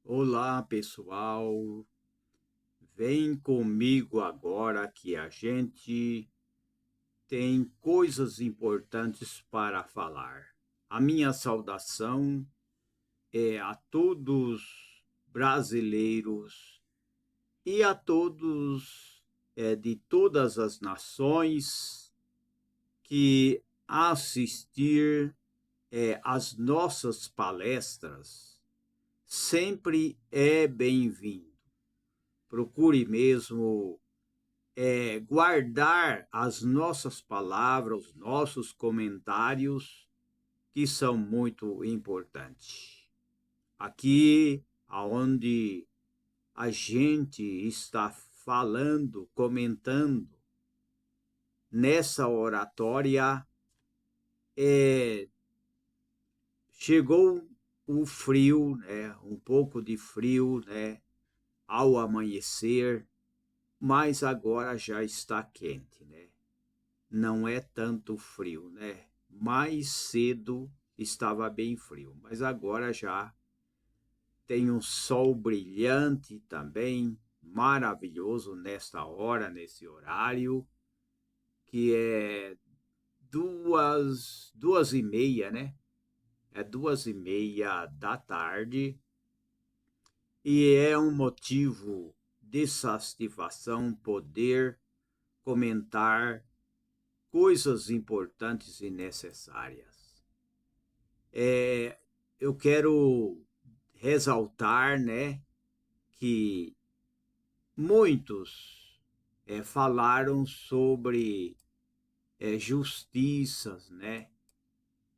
Olá, pessoal. Vem comigo agora que a gente tem coisas importantes para falar. A minha saudação é a todos brasileiros e a todos de todas as nações que assistir às nossas palestras sempre é bem-vindo. Procure mesmo guardar as nossas palavras, os nossos comentários, que são muito importantes. Aqui, aonde a gente está falando, comentando, nessa oratória, é, chegou o frio, né, um pouco de frio, né, ao amanhecer, mas agora já está quente, né? Não é tanto frio, né? Mais cedo estava bem frio, mas agora já tem um sol brilhante também, maravilhoso nesta hora, nesse horário, que é duas e meia, né? É 2:30 da tarde e é um motivo de satisfação poder comentar coisas importantes e necessárias. Eu quero ressaltar, né, que muitos falaram sobre justiças, né,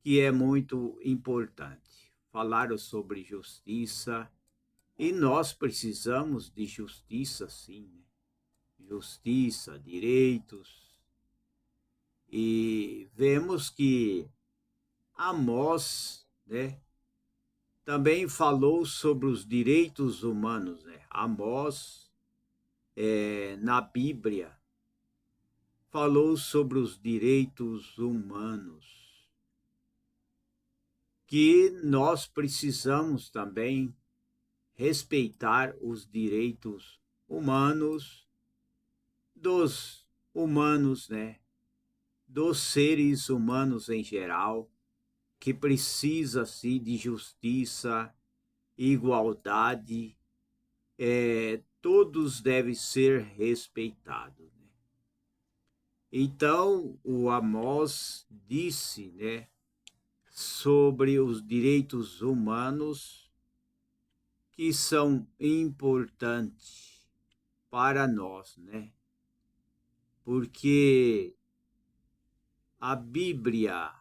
que é muito importante. Falaram sobre justiça e nós precisamos de justiça, sim, né? Justiça, direitos. E vemos que Amós, né, também falou sobre os direitos humanos, né? Amós, na Bíblia, falou sobre os direitos humanos, que nós precisamos também respeitar os direitos humanos dos humanos, né? Dos seres humanos em geral, que precisa-se de justiça, igualdade, todos devem ser respeitados. Né? Então, o Amós disse, né, sobre os direitos humanos que são importantes para nós, né? Porque a Bíblia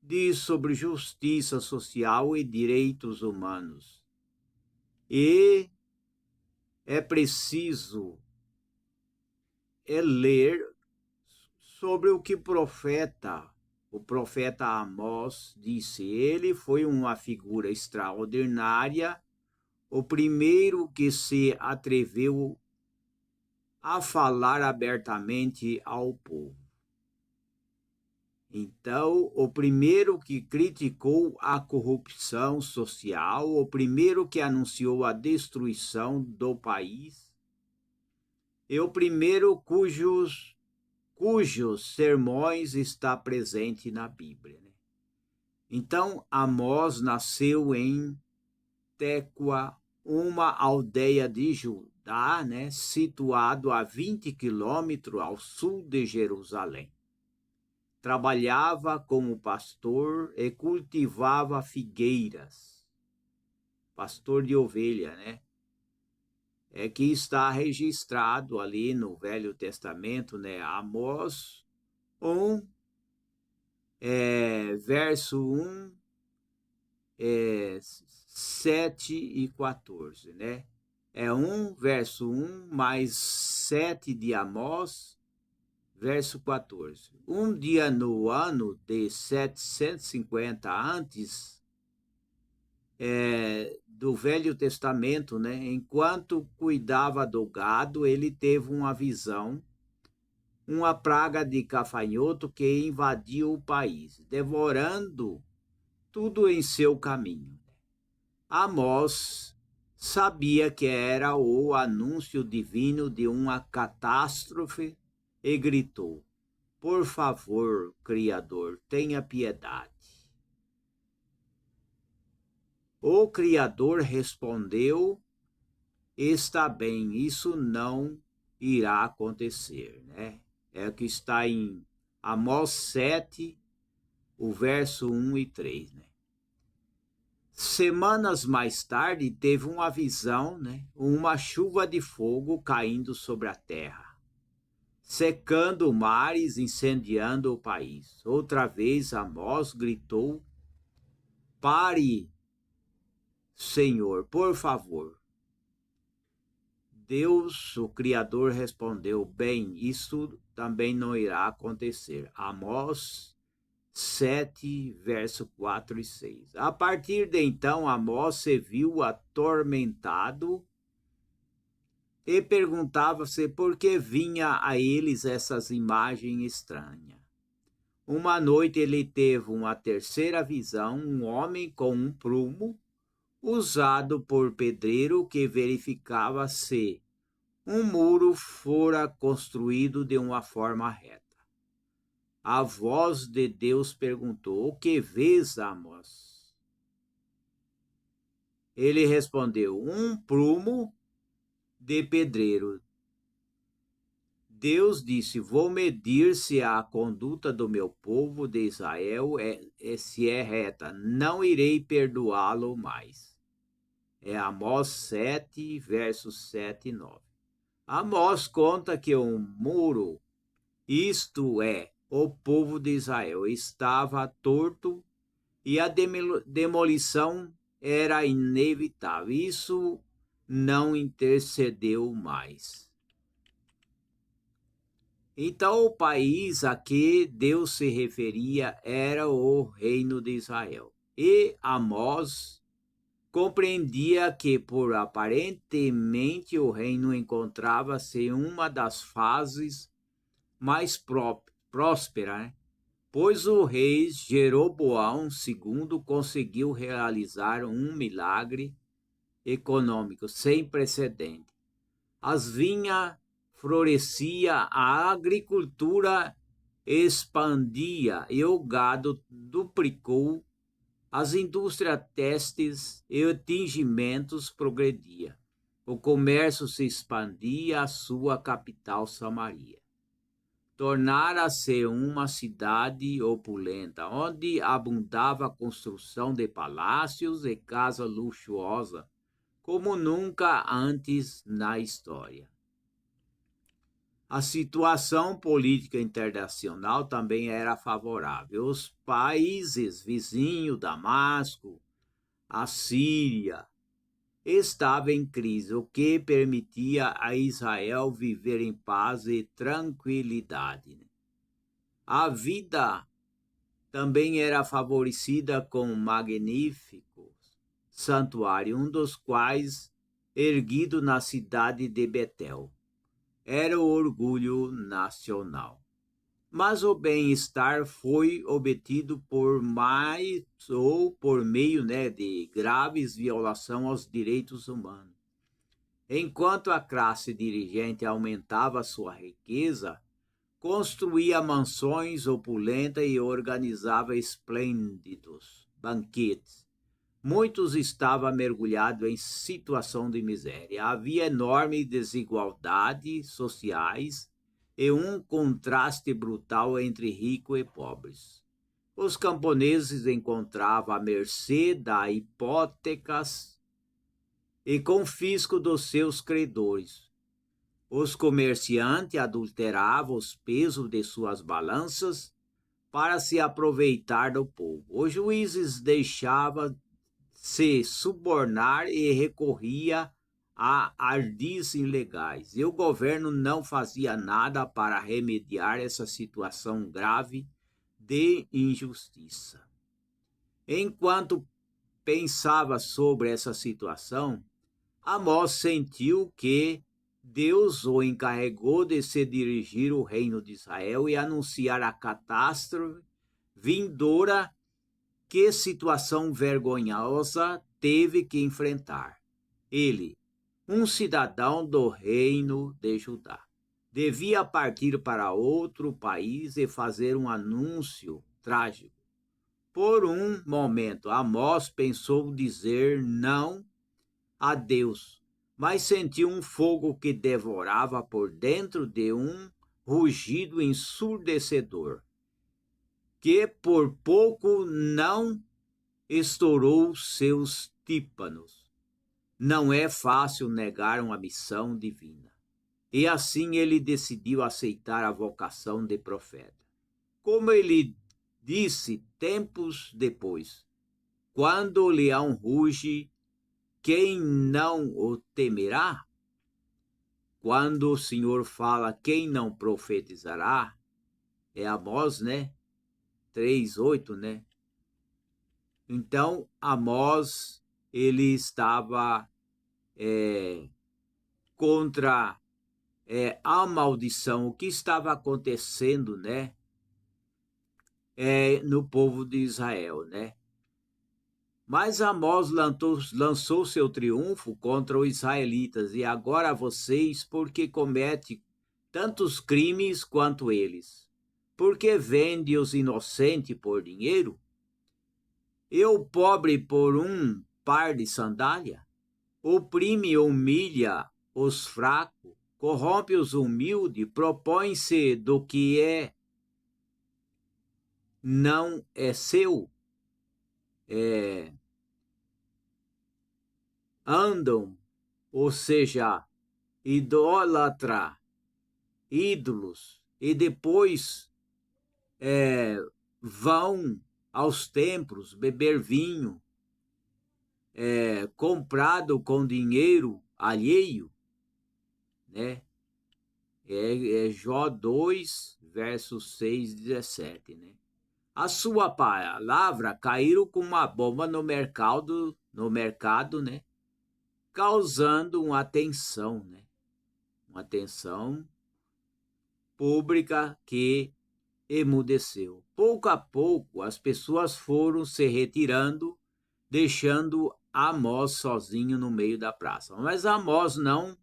diz sobre justiça social e direitos humanos. E é preciso ler sobre o que o profeta Amós disse. Ele foi uma figura extraordinária, o primeiro que se atreveu a falar abertamente ao povo. Então, o primeiro que criticou a corrupção social, o primeiro que anunciou a destruição do país, e o primeiro cujos sermões está presente na Bíblia. Né? Então, Amós nasceu em Tecoa, uma aldeia de Judá, né, situado a 20 quilômetros ao sul de Jerusalém. Trabalhava como pastor e cultivava figueiras. Pastor de ovelha, né? É que está registrado ali no Velho Testamento, né? Amós 1, verso 1, 7 e 14, né? É 1, verso 1, mais 7 de Amós, verso 14. Um dia no ano de 750 antes do Velho Testamento, né, enquanto cuidava do gado, ele teve uma visão, uma praga de gafanhoto que invadiu o país, devorando tudo em seu caminho. Amós sabia que era o anúncio divino de uma catástrofe e gritou: Por favor, Criador, tenha piedade. O Criador respondeu: Está bem, isso não irá acontecer, né? É o que está em Amós 7, o verso 1 e 3, né? Semanas mais tarde, teve uma visão, né? Uma chuva de fogo caindo sobre a terra, secando mares, incendiando o país. Outra vez Amós gritou: Pare, Senhor, por favor. Deus, o Criador, respondeu: Bem, isso também não irá acontecer. Amós 7, verso 4 e 6. A partir de então, Amós se viu atormentado e perguntava-se por que vinha a eles essas imagens estranhas. Uma noite ele teve uma terceira visão, um homem com um prumo, usado por pedreiro que verificava se um muro fora construído de uma forma reta. A voz de Deus perguntou: O que vês, Amós? Ele respondeu: Um prumo de pedreiro. Deus disse: Vou medir se a conduta do meu povo de Israel se é reta. Não irei perdoá-lo mais. É Amós 7, versos 7 e 9. Amós conta que um muro, isto é, o povo de Israel, estava torto e a demolição era inevitável. Isso não intercedeu mais. Então, o país a que Deus se referia era o reino de Israel. E Amós compreendia que, por aparentemente, o reino encontrava-se em uma das fases mais prósperas, né? Pois o rei Jeroboão II conseguiu realizar um milagre econômico sem precedente. As vinhas florescia, a agricultura expandia e o gado duplicou, as indústrias têxteis e tingimentos progredia. O comércio se expandia, a sua capital Samaria tornara-se uma cidade opulenta, onde abundava a construção de palácios e casas luxuosas, como nunca antes na história. A situação política internacional também era favorável. Os países vizinhos, Damasco, a Síria, estavam em crise, o que permitia a Israel viver em paz e tranquilidade. A vida também era favorecida com magníficos santuários, um dos quais, erguido na cidade de Betel, era o orgulho nacional. Mas o bem-estar foi obtido por meio de graves violações aos direitos humanos. Enquanto a classe dirigente aumentava sua riqueza, construía mansões opulentas e organizava esplêndidos banquetes. Muitos estavam mergulhados em situação de miséria. Havia enormes desigualdades sociais e um contraste brutal entre ricos e pobres. Os camponeses encontravam à mercê das hipotecas e confisco dos seus credores. Os comerciantes adulteravam os pesos de suas balanças para se aproveitar do povo. Os juízes deixavam se subornar e recorria a ardis ilegais. E o governo não fazia nada para remediar essa situação grave de injustiça. Enquanto pensava sobre essa situação, Amós sentiu que Deus o encarregou de se dirigir ao reino de Israel e anunciar a catástrofe vindoura que situação vergonhosa teve que enfrentar. Ele, um cidadão do reino de Judá, devia partir para outro país e fazer um anúncio trágico. Por um momento, Amós pensou dizer não a Deus, mas sentiu um fogo que devorava por dentro de um rugido ensurdecedor, que por pouco não estourou seus tímpanos. Não é fácil negar uma missão divina. E assim ele decidiu aceitar a vocação de profeta. Como ele disse tempos depois, quando o leão ruge, quem não o temerá? Quando o Senhor fala, quem não profetizará? É Amós, né? 3:8, né? Então, Amós, ele estava contra a maldição, o que estava acontecendo, né? No povo de Israel, né? Mas Amós lançou seu triunfo contra os israelitas, e agora vocês, porque comete tantos crimes quanto eles? Porque vende os inocentes por dinheiro? E o pobre por um par de sandália? Oprime e humilha os fracos, corrompe os humildes, propõe-se do que não é seu, andam, ou seja, idólatra, ídolos, e depois vão aos templos beber vinho, comprado com dinheiro alheio, né? Jó 2, versos 6 e 17, né? A sua palavra caíram como uma bomba no mercado, né? Causando uma tensão, né? Uma tensão pública que emudeceu. Pouco a pouco, as pessoas foram se retirando, deixando Amós sozinho no meio da praça. Mas Amós não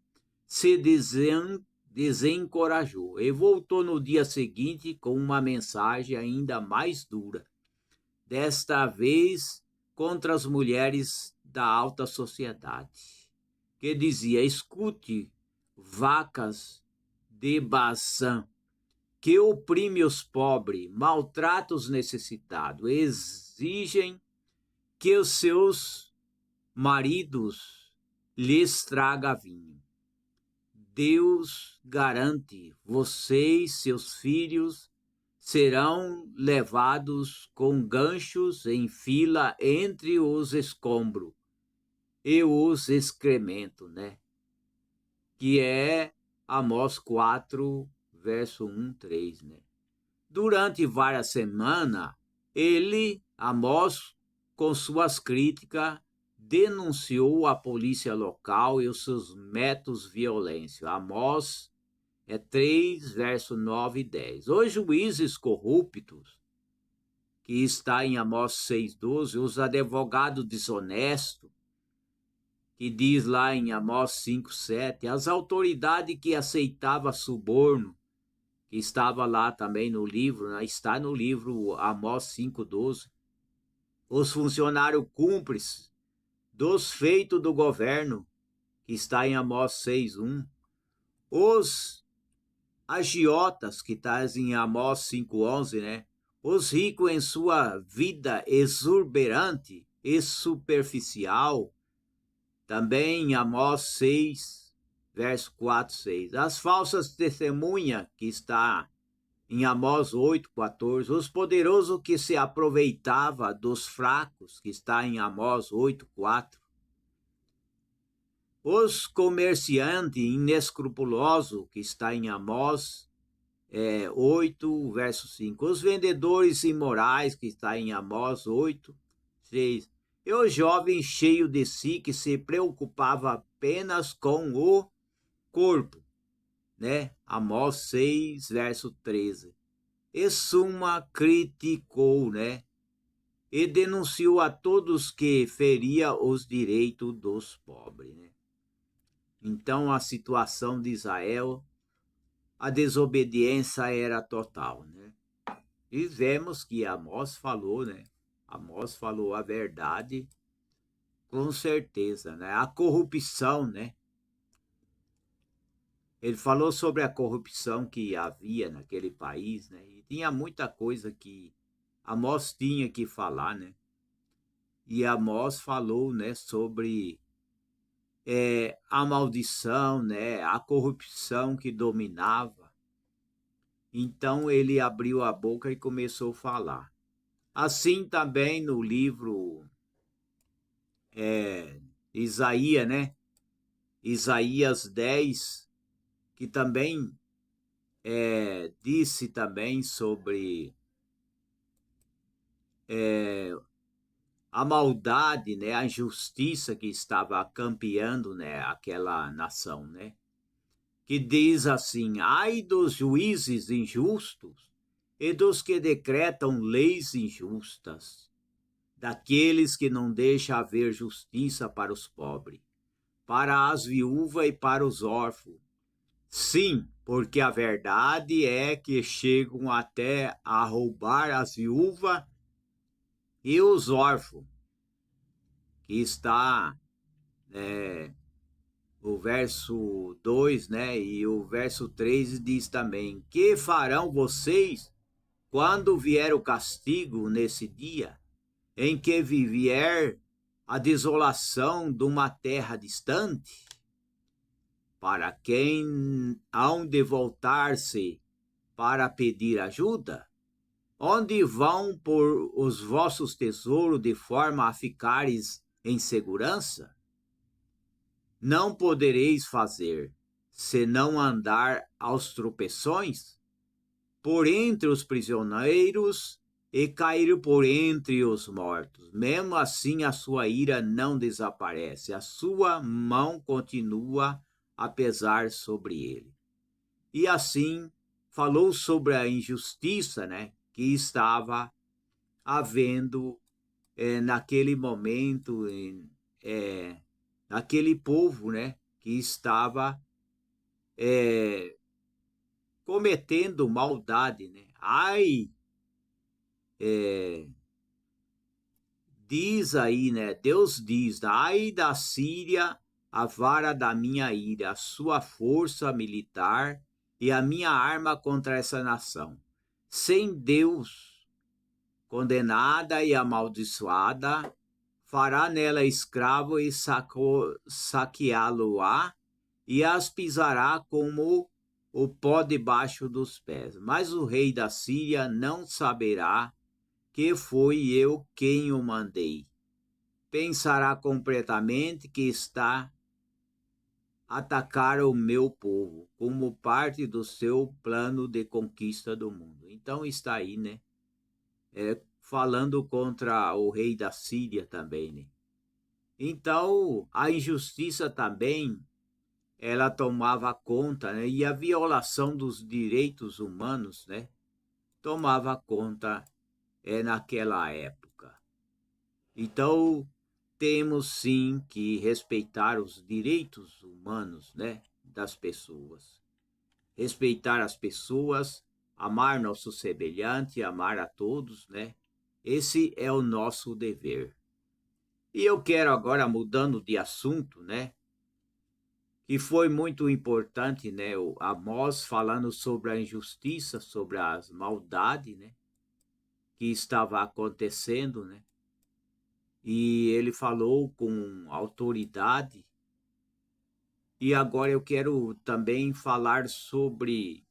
se desencorajou e voltou no dia seguinte com uma mensagem ainda mais dura, desta vez contra as mulheres da alta sociedade, que dizia: escute, vacas de Bazã, que oprime os pobres, maltrata os necessitados, exigem que os seus maridos lhes traga vinho. Deus garante, vocês, seus filhos, serão levados com ganchos em fila entre os escombros e os excrementos, né? Que é Amós 4, verso 1, 3, né? Durante várias semanas, Amós, com suas críticas, denunciou a polícia local e os seus métodos violentos. Amós 3, verso 9 e 10. Os juízes corruptos, que está em Amós 6:12, os advogados desonestos, que diz lá em Amós 5:7, as autoridades que aceitavam suborno, que estava lá também no livro, né? Está no livro Amós 5:12, os funcionários cúmplices dos feitos do governo, que está em Amós 6:1, os agiotas, que está em Amós 5:11, né? Os ricos em sua vida exuberante e superficial, também em Amós 6, verso 4, 6. As falsas testemunhas, que está em Amós 8:14. Os poderosos que se aproveitava dos fracos, que está em Amós 8:4. Os comerciantes inescrupulosos, que está em Amós 8, verso 5. Os vendedores imorais, que está em Amós 8, 6. E o jovem cheio de si, que se preocupava apenas com o corpo, né? Amós 6, verso 13. E Suma criticou, né? e denunciou a todos que feria os direitos dos pobres, né? Então, a situação de Israel, a desobediência era total, né? E vemos que Amós falou, né? Amós falou a verdade, com certeza, né? A corrupção, né? Ele falou sobre a corrupção que havia naquele país, né? E tinha muita coisa que Amós tinha que falar, né? E Amós falou, né, sobre a maldição, né, a corrupção que dominava. Então ele abriu a boca e começou a falar. Assim também no livro Isaías, né? Isaías 10, que também disse também sobre a maldade, né? A injustiça que estava campeando, né? Aquela nação, né? Que diz assim: ai dos juízes injustos e dos que decretam leis injustas, daqueles que não deixam haver justiça para os pobres, para as viúvas e para os órfãos. Sim, porque a verdade é que chegam até a roubar as viúvas e os órfãos, que está o verso 2, né? E o verso 3 diz também: que farão vocês quando vier o castigo nesse dia, em que vier a desolação de uma terra distante? Para quem hão de voltar-se para pedir ajuda? Onde vão pôr os vossos tesouros de forma a ficares em segurança? Não podereis fazer, senão andar aos tropeções, por entre os prisioneiros e cair por entre os mortos. Mesmo assim, a sua ira não desaparece, a sua mão continua a pesar sobre ele. E assim falou sobre a injustiça, né, que estava havendo naquele momento, naquele povo, né, que estava cometendo maldade, né? Ai, diz aí, né? Deus diz: ai da Síria, a vara da minha ira, a sua força militar e a minha arma contra essa nação. Sem Deus, condenada e amaldiçoada, fará nela escravo e saqueá-lo-á, e as pisará como o pó debaixo dos pés. Mas o rei da Síria não saberá que foi eu quem o mandei. Pensará completamente que está a atacar o meu povo, como parte do seu plano de conquista do mundo. Então está aí, né? Falando contra o rei da Síria também, né? Então, a injustiça também, ela tomava conta, né? E a violação dos direitos humanos, né? Tomava conta naquela época. Então, temos sim que respeitar os direitos humanos, né? Das pessoas. Respeitar as pessoas, amar nosso semelhante, amar a todos, né? Esse é o nosso dever. E eu quero agora, mudando de assunto, né? Que foi muito importante, né? O Amós falando sobre a injustiça, sobre as maldades, né? Que estava acontecendo, né? E ele falou com autoridade. E agora eu quero também falar sobre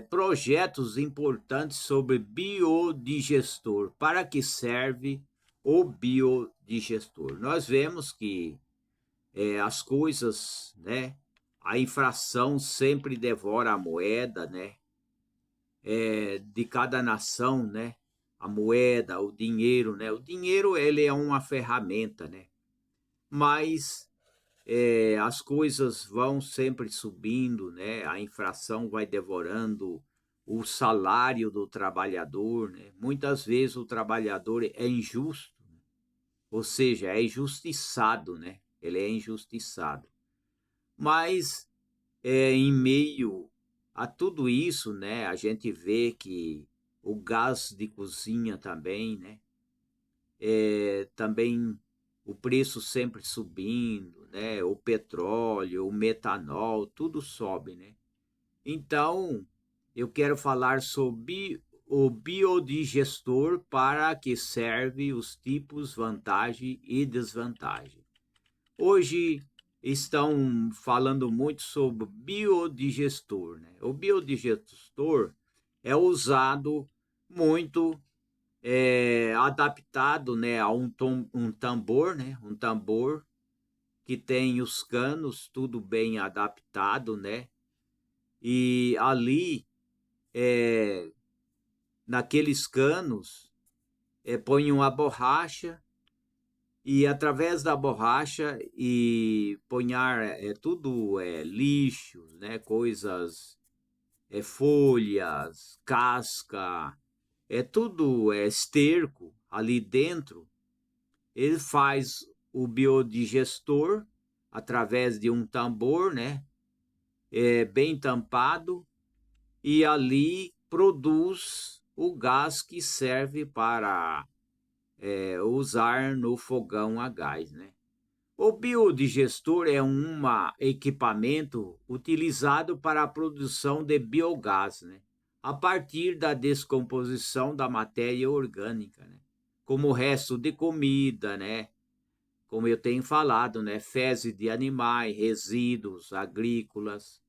projetos importantes sobre biodigestor. Para que serve o biodigestor? Nós vemos que as coisas, né? A infração sempre devora a moeda, né? De cada nação, né? A moeda, o dinheiro, né? O dinheiro, ele é uma ferramenta, né? Mas as coisas vão sempre subindo, né? A infração vai devorando o salário do trabalhador, né? Muitas vezes o trabalhador é injusto, ou seja, é injustiçado, né? Ele é injustiçado. Mas em meio a tudo isso, né, a gente vê que o gás de cozinha também, né? Também o preço sempre subindo, né? O petróleo, o metanol, tudo sobe, né? Então, eu quero falar sobre o biodigestor, para que serve, os tipos, vantagem e desvantagem. Hoje estão falando muito sobre biodigestor, né? O biodigestor é usado muito, adaptado, né, a um tambor, né? Um tambor que tem os canos tudo bem adaptado, né? E ali, é, naqueles canos, põe uma borracha, e através da borracha e ponhar tudo lixos, né, coisas, folhas, casca, tudo esterco ali dentro. Ele faz o biodigestor através de um tambor, né, bem tampado, e ali produz o gás que serve para usar no fogão a gás, né? O biodigestor é um equipamento utilizado para a produção de biogás, né? A partir da descomposição da matéria orgânica, né? Como o resto de comida, né? Como eu tenho falado, né? Fezes de animais, resíduos agrícolas.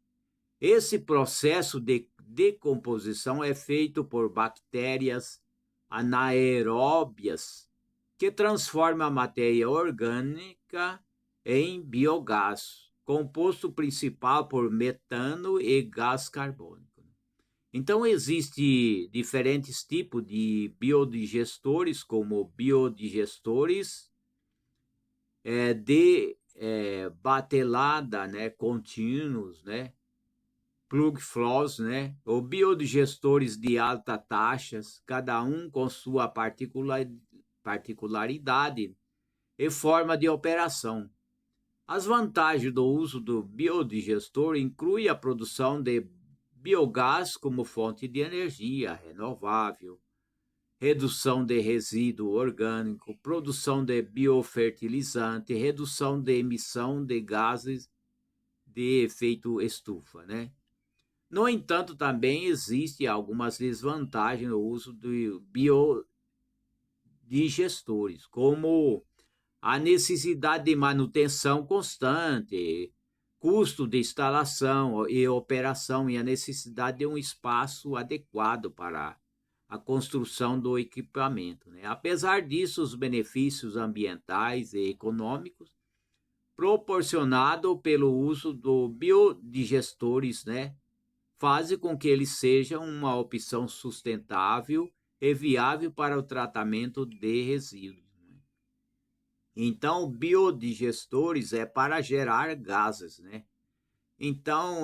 Esse processo de decomposição é feito por bactérias anaeróbias, que transforma a matéria orgânica em biogás, composto principal por metano e gás carbônico. Então, existem diferentes tipos de biodigestores, como biodigestores de batelada, né, contínuos, né, plug flows, né, ou biodigestores de alta taxas, cada um com sua particularidade e forma de operação. As vantagens do uso do biodigestor incluem a produção de biogás como fonte de energia renovável, redução de resíduo orgânico, produção de biofertilizante, redução de emissão de gases de efeito estufa, né? No entanto, também existem algumas desvantagens no uso de biodigestores, como a necessidade de manutenção constante, custo de instalação e operação, e a necessidade de um espaço adequado para a construção do equipamento, né? Apesar disso, os benefícios ambientais e econômicos proporcionados pelo uso do biodigestores, né, fazem com que eles sejam uma opção sustentável e viável para o tratamento de resíduos. Então, biodigestores é para gerar gases, né? Então,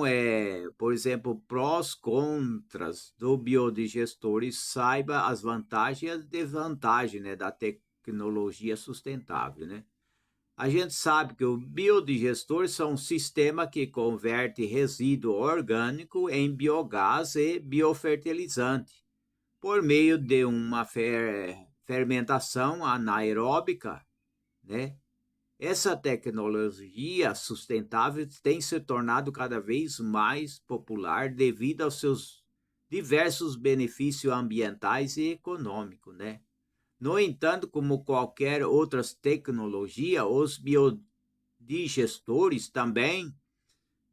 por exemplo, prós, contras do biodigestores, saiba as vantagens e as desvantagens, né, da tecnologia sustentável, né? A gente sabe que os biodigestores são um sistema que converte resíduo orgânico em biogás e biofertilizante por meio de uma fermentação anaeróbica, né? Essa tecnologia sustentável tem se tornado cada vez mais popular devido aos seus diversos benefícios ambientais e econômicos, né? No entanto, como qualquer outra tecnologia, os biodigestores também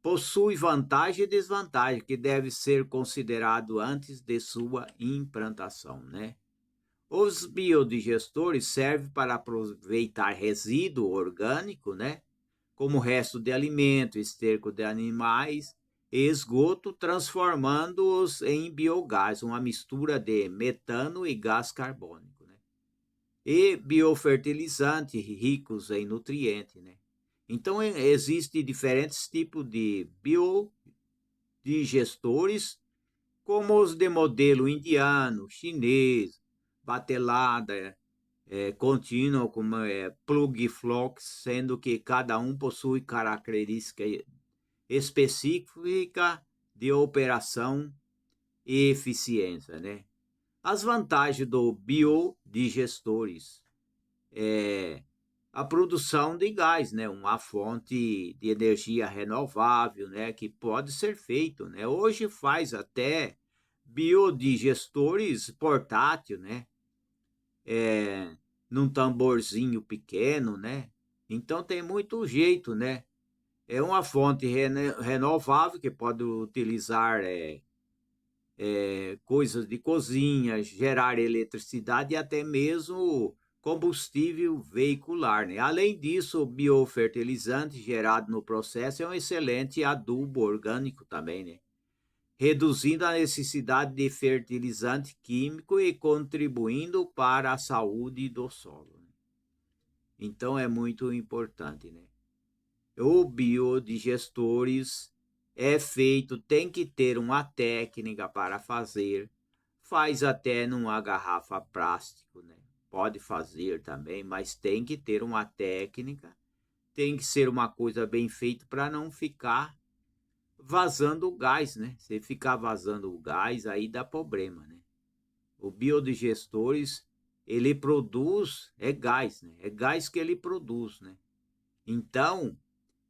possuem vantagem e desvantagem que deve ser considerado antes de sua implantação, né? Os biodigestores servem para aproveitar resíduo orgânico, né, como resto de alimento, esterco de animais e esgoto, transformando-os em biogás, uma mistura de metano e gás carbônico, né? E biofertilizantes ricos em nutrientes, né? Então, existem diferentes tipos de biodigestores como os de modelo indiano, chinês, batelada, contínua, como plug e flox, sendo que cada um possui característica específica de operação e eficiência, né? As vantagens do biodigestores é a produção de gás, né? Uma fonte de energia renovável, né? Que pode ser feito, né? Hoje faz até biodigestores portátil, né? É, num tamborzinho pequeno, né? Então tem muito jeito, né? É uma fonte renovável que pode utilizar coisas de cozinha, gerar eletricidade e até mesmo combustível veicular, né? Além disso, o biofertilizante gerado no processo é um excelente adubo orgânico também, né? Reduzindo a necessidade de fertilizante químico e contribuindo para a saúde do solo, né? Então é muito importante, né? O biodigestores é feito, tem que ter uma técnica para fazer, faz até numa garrafa plástico, né? Pode fazer também, mas tem que ter uma técnica, tem que ser uma coisa bem feita para não ficar vazando o gás, né? Se ficar vazando o gás, aí dá problema, né? O biodigestores, ele produz, é gás, né? É gás que ele produz, né? Então,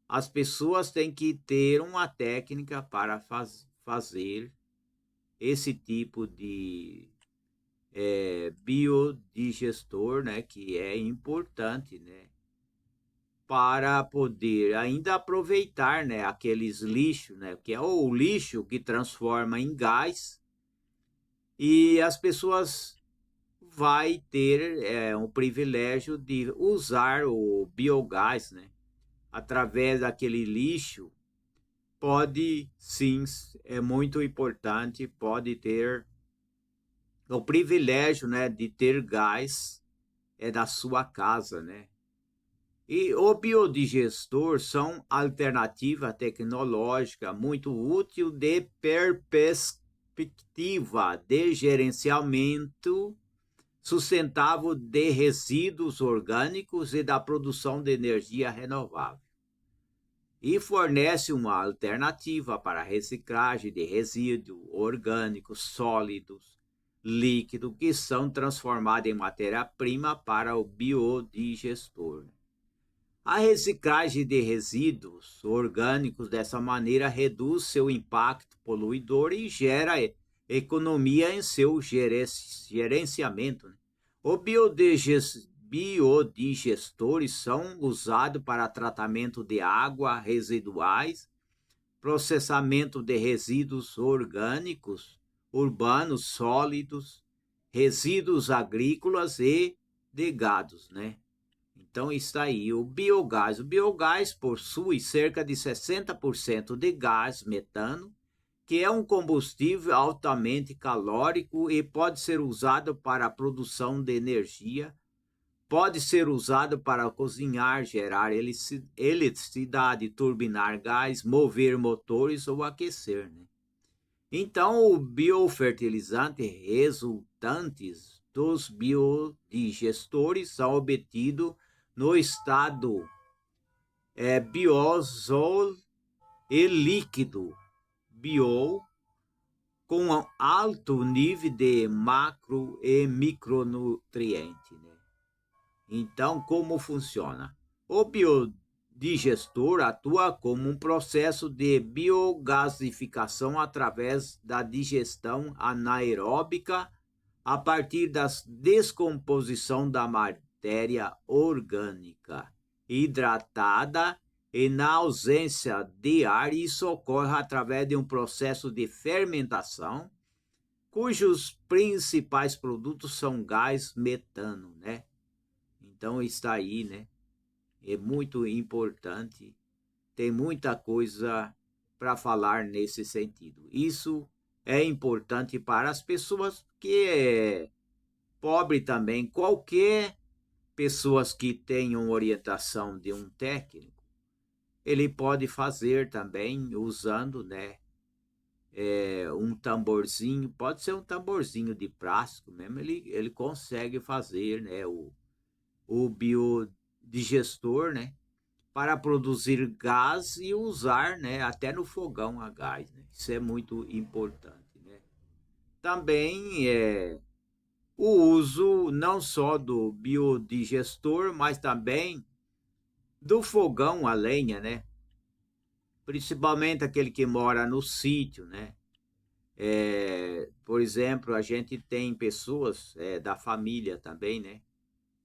as pessoas têm que ter uma técnica para fazer esse tipo de biodigestor, né, que é importante, né, para poder ainda aproveitar, né, aqueles lixos, né, que é o lixo que transforma em gás e as pessoas vai ter o privilégio de usar o biogás, né, através daquele lixo. Pode sim, é muito importante, pode ter o privilégio, né, de ter gás da sua casa, né? E o biodigestor são alternativa tecnológica muito útil de perspectiva de gerenciamento sustentável de resíduos orgânicos e da produção de energia renovável. E fornece uma alternativa para a reciclagem de resíduos orgânicos sólidos, líquidos, que são transformados em matéria-prima para o biodigestor. A reciclagem de resíduos orgânicos dessa maneira reduz seu impacto poluidor e gera economia em seu gerenciamento, né? O biodigestores são usados para tratamento de água residuais, processamento de resíduos orgânicos, urbanos sólidos, resíduos agrícolas e de gados, né? Então está aí o biogás. O biogás possui cerca de 60% de gás metano, que é um combustível altamente calórico e pode ser usado para a produção de energia, pode ser usado para cozinhar, gerar eletricidade, turbinar gás, mover motores ou aquecer, né? Então, o biofertilizante resultantes dos biodigestores são obtidos no estado biosol e líquido bio com alto nível de macro e micronutrientes, né? Então, como funciona? O biodigestor atua como um processo de biogasificação através da digestão anaeróbica a partir da descomposição da matéria orgânica hidratada e na ausência de ar, isso ocorre através de um processo de fermentação, cujos principais produtos são gás metano, né? Então está aí, né? É muito importante, tem muita coisa para falar nesse sentido. Isso é importante para as pessoas que é pobre também, qualquer pessoas que tenham orientação de um técnico, ele pode fazer também usando, né, um tamborzinho, pode ser um tamborzinho de plástico mesmo, ele consegue fazer, né, o biodigestor, né, para produzir gás e usar, né, até no fogão a gás, né? Isso é muito importante, né? Também o uso não só do biodigestor, mas também do fogão a lenha, né? Principalmente aquele que mora no sítio, né? Por exemplo, a gente tem pessoas da família também, né?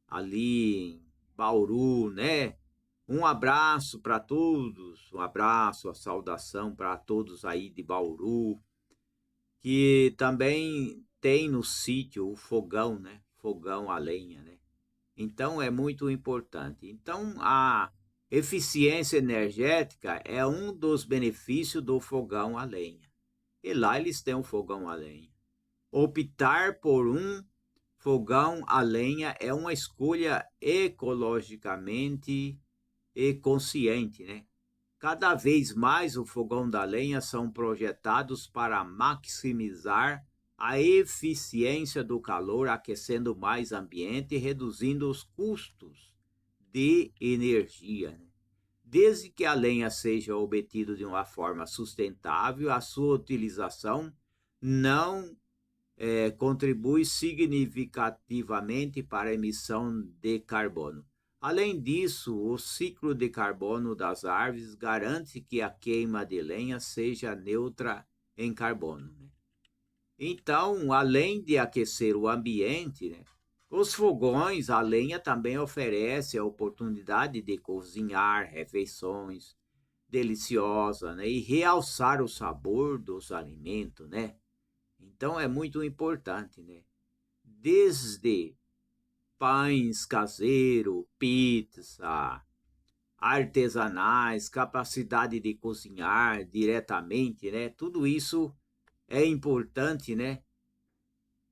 Ali em Bauru, né? Um abraço para todos, um abraço, a saudação para todos aí de Bauru, que também tem no sítio o fogão, né? Fogão a lenha, né? Então é muito importante. Então a eficiência energética é um dos benefícios do fogão a lenha. E lá eles têm um fogão a lenha. Optar por um fogão a lenha é uma escolha ecologicamente e consciente, né? Cada vez mais o fogão da lenha são projetados para maximizar a eficiência do calor, aquecendo mais ambiente e reduzindo os custos de energia, né? Desde que a lenha seja obtida de uma forma sustentável, a sua utilização não contribui significativamente para a emissão de carbono. Além disso, o ciclo de carbono das árvores garante que a queima de lenha seja neutra em carbono, né? Então, além de aquecer o ambiente, né, os fogões a lenha também oferecem a oportunidade de cozinhar refeições deliciosas, né, e realçar o sabor dos alimentos, né? Então é muito importante, né? Desde pães caseiros, pizza, artesanais, capacidade de cozinhar diretamente, né? Tudo isso é importante, né?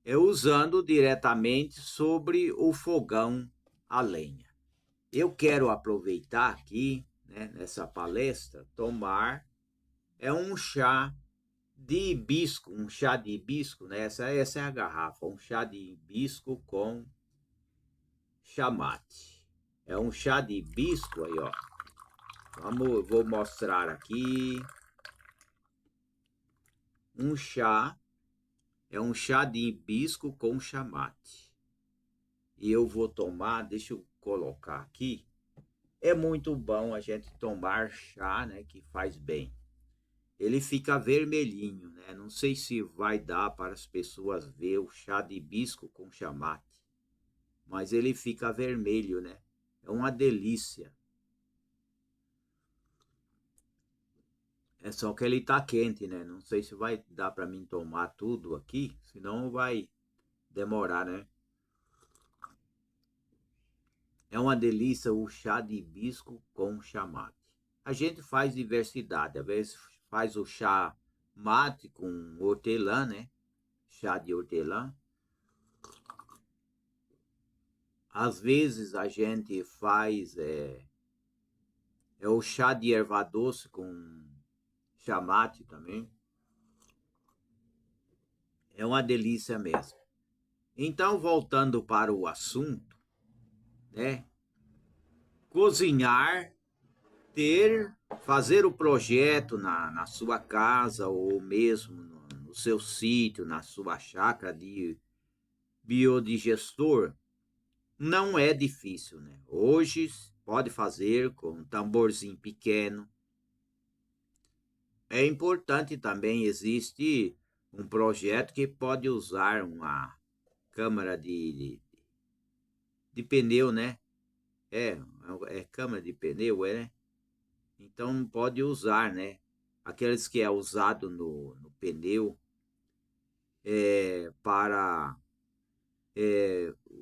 É usando diretamente sobre o fogão a lenha. Eu quero aproveitar aqui, né, nessa palestra, tomar um chá de hibisco, um chá de hibisco, né? Essa é a garrafa, um chá de hibisco com chamate. É um chá de hibisco aí, ó. Vou mostrar aqui. Um chá, é um chá de hibisco com chamate. E eu vou tomar, deixa eu colocar aqui. É muito bom a gente tomar chá, né, que faz bem. Ele fica vermelhinho, né? Não sei se vai dar para as pessoas ver o chá de hibisco com chamate, mas ele fica vermelho, né? É uma delícia. É só que ele tá quente, né? Não sei se vai dar para mim tomar tudo aqui, senão vai demorar, né? É uma delícia o chá de hibisco com chamate. A gente faz diversidade, às vezes faz o chá mate com hortelã, né? Chá de hortelã. Às vezes a gente faz o chá de erva doce com chamate também. É uma delícia mesmo. Então, voltando para o assunto, né? Cozinhar, fazer o projeto na sua casa ou mesmo no seu sítio, na sua chácara de biodigestor, não é difícil, né? Hoje pode fazer com um tamborzinho pequeno. É importante também, existe um projeto que pode usar uma câmara de pneu, né? É, é câmara de pneu, né? Então pode usar, né? Aqueles que é usado no pneu para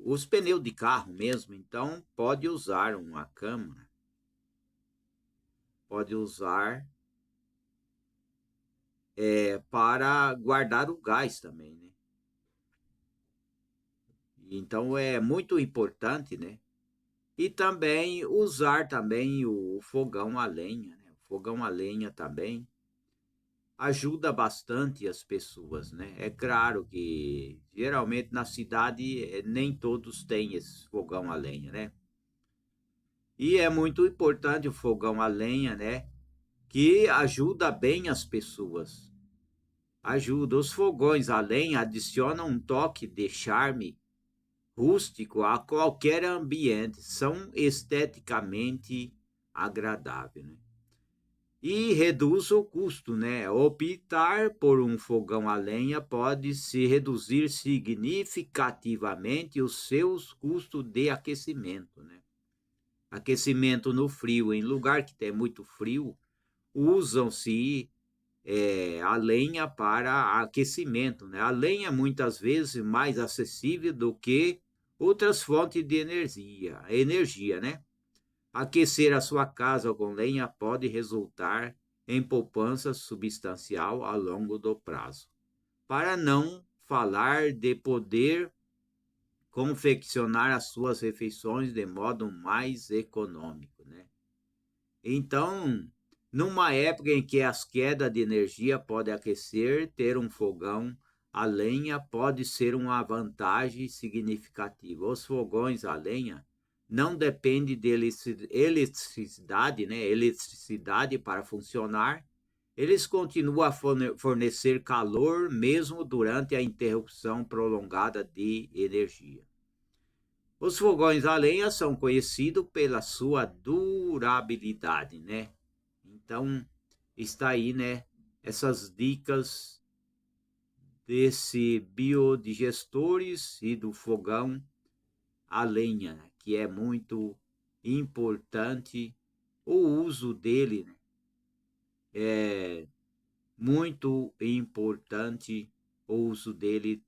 os pneus de carro mesmo. Então pode usar uma câmara, pode usar para guardar o gás também, né? Então é muito importante, né? E também usar também o fogão a lenha, né? O fogão a lenha também ajuda bastante as pessoas, né? É claro que geralmente na cidade nem todos têm esse fogão a lenha, né? E é muito importante o fogão a lenha, né? Que ajuda bem as pessoas. Ajuda. Os fogões a lenha adicionam um toque de charme rústico a qualquer ambiente. São esteticamente agradáveis, né? E reduz o custo, né? Optar por um fogão a lenha pode se reduzir significativamente os seus custos de aquecimento, né? Aquecimento no frio, em lugar que tem muito frio, usam-se a lenha para aquecimento, né? A lenha é muitas vezes mais acessível do que outras fontes de energia, né? Aquecer a sua casa com lenha pode resultar em poupança substancial a longo do prazo. Para não falar de poder confeccionar as suas refeições de modo mais econômico, né? Então, numa época em que as quedas de energia podem aquecer, ter um fogão a lenha pode ser uma vantagem significativa. Os fogões a lenha não dependem de eletricidade, né? Eletricidade para funcionar. Eles continuam a fornecer calor mesmo durante a interrupção prolongada de energia. Os fogões a lenha são conhecidos pela sua durabilidade, né? Então, está aí, né? Essas dicas desse biodigestores e do fogão a lenha, né? Que é muito importante o uso dele, né? É muito importante o uso dele,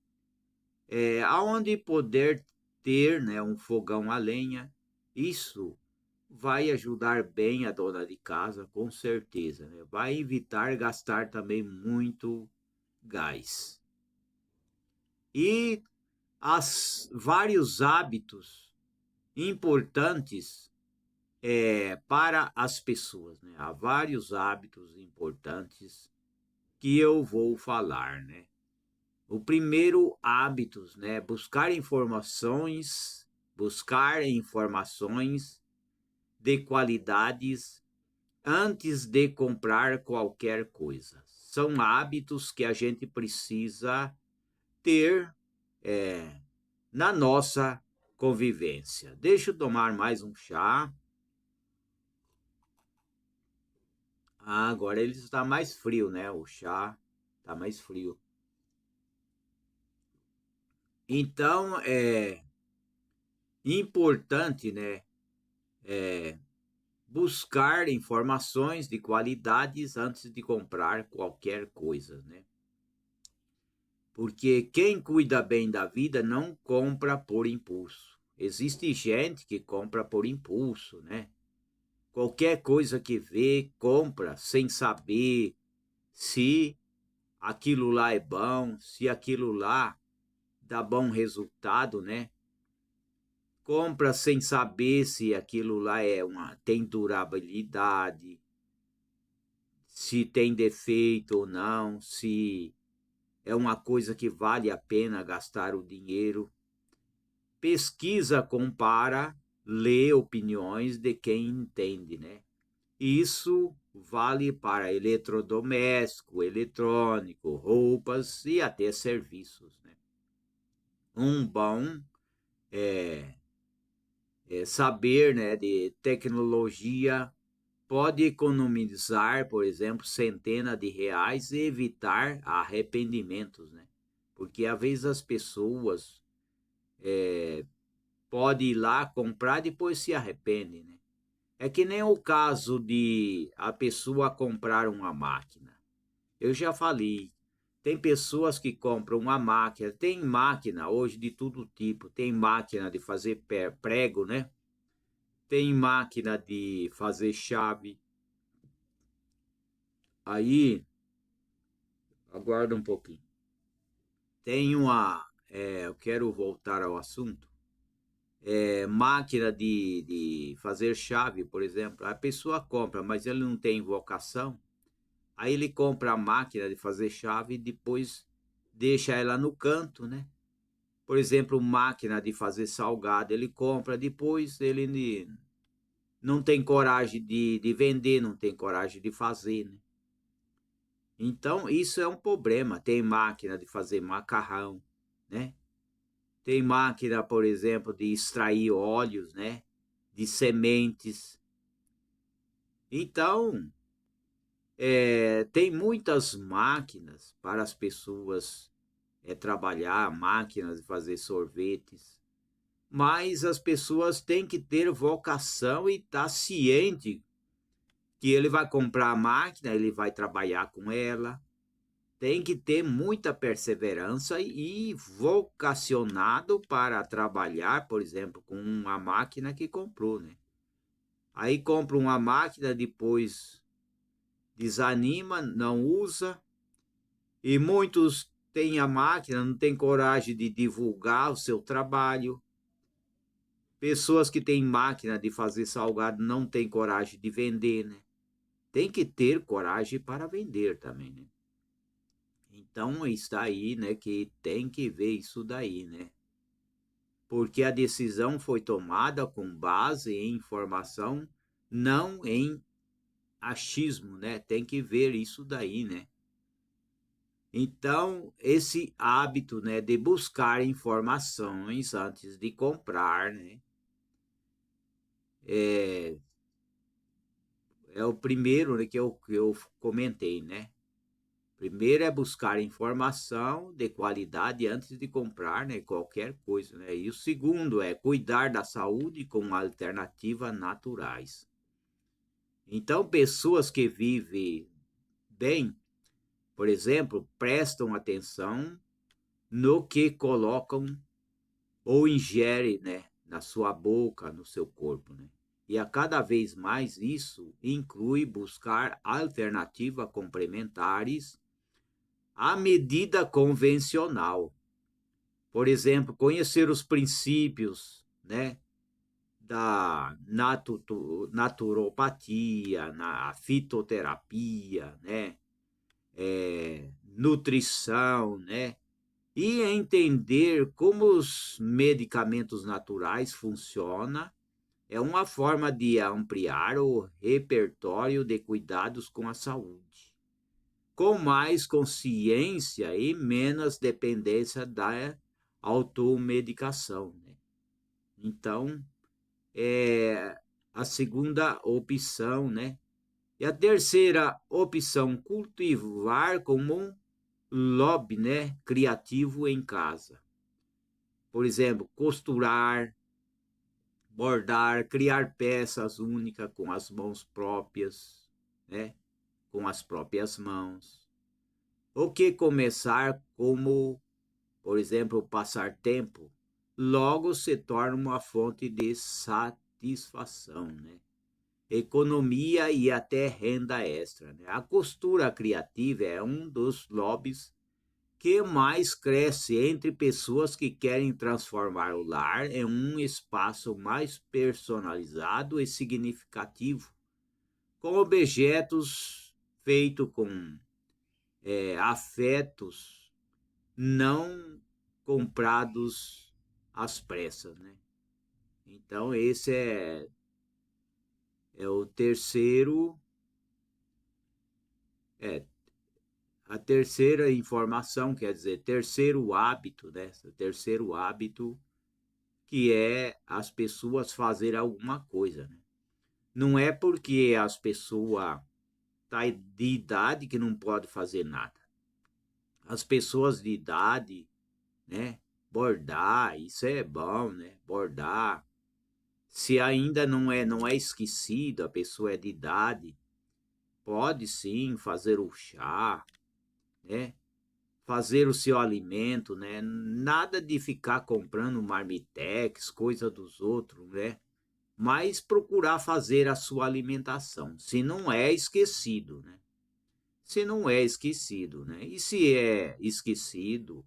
aonde poder ter, né, um fogão a lenha, isso vai ajudar bem a dona de casa, com certeza, né? Vai evitar gastar também muito gás. E vários hábitos importantes para as pessoas, né? Há vários hábitos importantes que eu vou falar, né? O primeiro hábitos, né? Buscar informações de qualidades antes de comprar qualquer coisa. São hábitos que a gente precisa ter na nossa convivência. Deixa eu tomar mais um chá. Agora ele está mais frio, né? O chá está mais frio. Então é importante, né? Buscar informações de qualidades antes de comprar qualquer coisa, né? Porque quem cuida bem da vida não compra por impulso. Existe gente que compra por impulso, né? Qualquer coisa que vê, compra sem saber se aquilo lá é bom, se aquilo lá dá bom resultado, né? Compra sem saber se aquilo lá tem durabilidade, se tem defeito ou não, se é uma coisa que vale a pena gastar o dinheiro. Pesquisa, compara, lê opiniões de quem entende, né? Isso vale para eletrodoméstico, eletrônico, roupas e até serviços, né? Um bom saber, né, de tecnologia pode economizar, por exemplo, centenas de reais e evitar arrependimentos, né? Porque às vezes as pessoas podem ir lá comprar e depois se arrependem, né? É que nem o caso de a pessoa comprar uma máquina. Eu já falei, tem pessoas que compram uma máquina, tem máquina hoje de todo tipo, tem máquina de fazer prego, né? Tem máquina de fazer chave. Aí, aguarda um pouquinho. Tem eu quero voltar ao assunto. Máquina de fazer chave, por exemplo. A pessoa compra, mas ele não tem vocação. Aí ele compra a máquina de fazer chave e depois deixa ela no canto, né? Por exemplo, máquina de fazer salgado, ele compra, depois ele não tem coragem de vender, não tem coragem de fazer, né? Então, isso é um problema. Tem máquina de fazer macarrão, né? Tem máquina, por exemplo, de extrair óleos, né? De sementes. Então, tem muitas máquinas para as pessoas trabalhar, máquinas de fazer sorvetes. Mas as pessoas têm que ter vocação e estar ciente que ele vai comprar a máquina, ele vai trabalhar com ela. Tem que ter muita perseverança e vocacionado para trabalhar, por exemplo, com uma máquina que comprou, né? Aí compra uma máquina, depois desanima, não usa, e muitos têm a máquina, não têm coragem de divulgar o seu trabalho. Pessoas que têm máquina de fazer salgado não têm coragem de vender, né? Tem que ter coragem para vender também, né? Então está aí, né, que tem que ver isso daí, né? Porque a decisão foi tomada com base em informação, não em achismo, né? Tem que ver isso daí, né? Então, esse hábito, né, de buscar informações antes de comprar, né, é, é o primeiro, né, que eu comentei, né? Primeiro é buscar informação de qualidade antes de comprar, né, qualquer coisa, né? E o segundo é cuidar da saúde com alternativas naturais. Então, pessoas que vivem bem, por exemplo, prestam atenção no que colocam ou ingerem, né, na sua boca, no seu corpo, né? E a cada vez mais isso inclui buscar alternativas complementares à medida convencional. Por exemplo, conhecer os princípios, né, da naturopatia, na fitoterapia, né, nutrição, né, e entender como os medicamentos naturais funcionam é uma forma de ampliar o repertório de cuidados com a saúde, com mais consciência e menos dependência da automedicação, né? Então, é a segunda opção, né? E a terceira opção, cultivar como um hobby, né, criativo em casa. Por exemplo, costurar, bordar, criar peças únicas com as mãos próprias, né, com as próprias mãos. O que começar como, por exemplo, passar tempo, logo se torna uma fonte de satisfação, né? Economia e até renda extra, né? A costura criativa é um dos hobbies que mais cresce entre pessoas que querem transformar o lar em um espaço mais personalizado e significativo, com objetos feitos com afetos não comprados às pressas, né? Então esse é o terceiro, é a terceira informação, quer dizer, terceiro hábito, né? O terceiro hábito que é as pessoas fazerem alguma coisa, né? Não é porque as pessoas tá de idade que não pode fazer nada. As pessoas de idade, né? Bordar, isso é bom, né? Bordar. Se ainda não é esquecido, a pessoa é de idade, pode sim fazer o chá, né? Fazer o seu alimento, né? Nada de ficar comprando marmitex, coisa dos outros, né? Mas procurar fazer a sua alimentação, se não é esquecido, né? Se não é esquecido, né? E se é esquecido,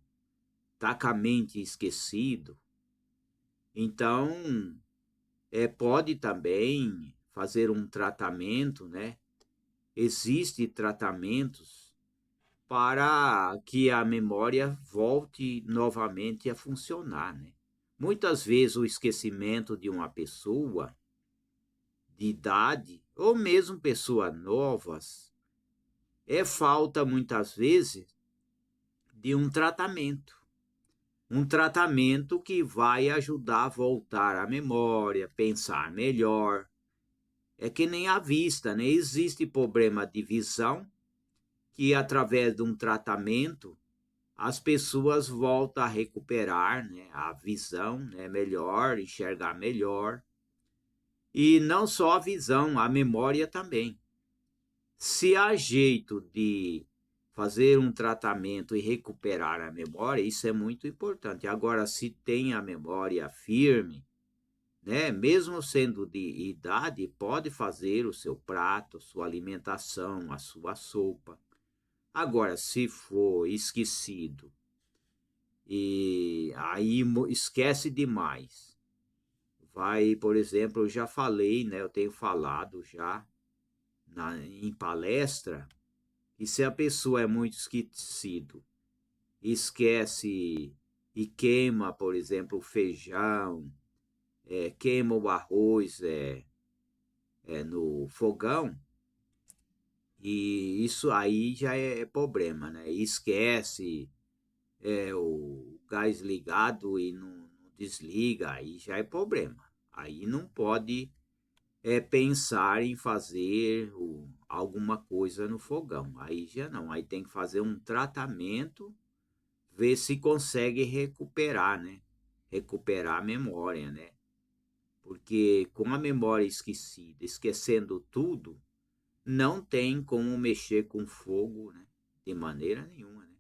tacamente esquecido, então pode também fazer um tratamento, né? existem tratamentos para que a memória volte novamente a funcionar, né? Muitas vezes o esquecimento de uma pessoa de idade ou mesmo pessoas novas é falta muitas vezes de um tratamento que vai ajudar a voltar à memória, pensar melhor. É que nem a vista, né? Existe problema de visão que através de um tratamento as pessoas voltam a recuperar, né, a visão, né, melhor, enxergar melhor. E não só a visão, a memória também. Se há jeito de fazer um tratamento e recuperar a memória, isso é muito importante. Agora, se tem a memória firme, né, mesmo sendo de idade, pode fazer o seu prato, sua alimentação, a sua sopa. Agora, se for esquecido e aí esquece demais, vai, por exemplo, eu já falei, né, eu tenho falado já em palestra, e se a pessoa é muito esquecido, esquece e queima, por exemplo, o feijão, queima o arroz no fogão, e isso aí já é problema, né? Esquece o gás ligado e não desliga, aí já é problema. Aí não pode pensar em fazer alguma coisa no fogão. Aí já não, aí tem que fazer um tratamento, ver se consegue recuperar, né? Recuperar a memória, né? Porque com a memória esquecida, esquecendo tudo, não tem como mexer com fogo, né? De maneira nenhuma, né?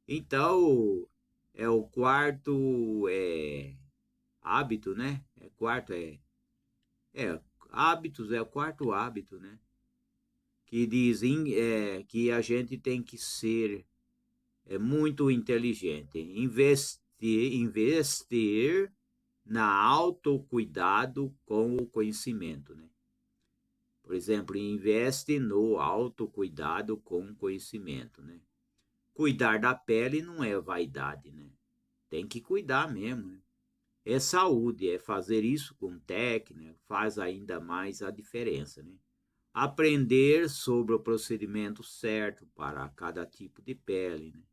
Então, é o quarto hábito, né? É hábitos, é o quarto hábito, né? Que dizem que a gente tem que ser muito inteligente, investir na autocuidado com o conhecimento, né? Por exemplo, investe no autocuidado com o conhecimento, né? Cuidar da pele não é vaidade, né? Tem que cuidar mesmo, né? É saúde, é fazer isso com técnica, faz ainda mais a diferença, né? Aprender sobre o procedimento certo para cada tipo de pele, né?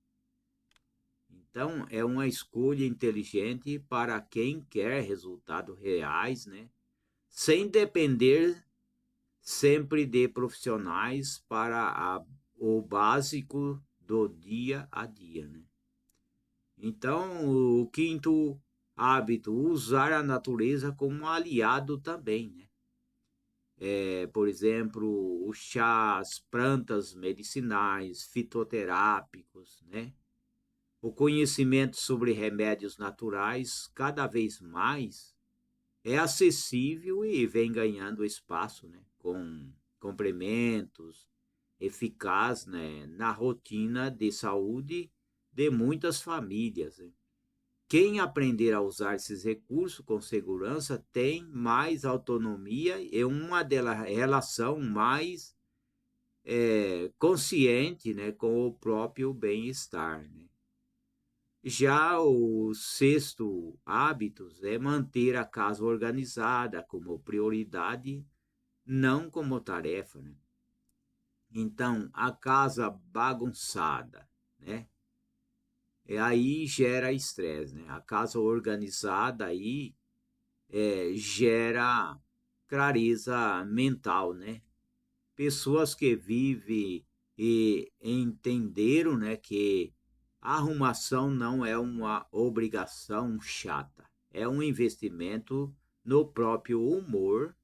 Então, é uma escolha inteligente para quem quer resultados reais, né? Sem depender sempre de profissionais para o básico do dia a dia, né? Então, o quinto hábito, usar a natureza como um aliado também, né? Por exemplo, os chás, plantas medicinais, fitoterápicos, né? O conhecimento sobre remédios naturais cada vez mais é acessível e vem ganhando espaço, né? Com complementos eficazes, né? Na rotina de saúde de muitas famílias, né? Quem aprender a usar esses recursos com segurança tem mais autonomia e uma relação mais consciente, né, com o próprio bem-estar, né? Já o sexto hábitos é manter a casa organizada como prioridade, não como tarefa, né? Então, a casa bagunçada, né? Aí gera estresse, né? A casa organizada aí gera clareza mental, né? Pessoas que vivem e entenderam, né, que a arrumação não é uma obrigação chata, é um investimento no próprio humor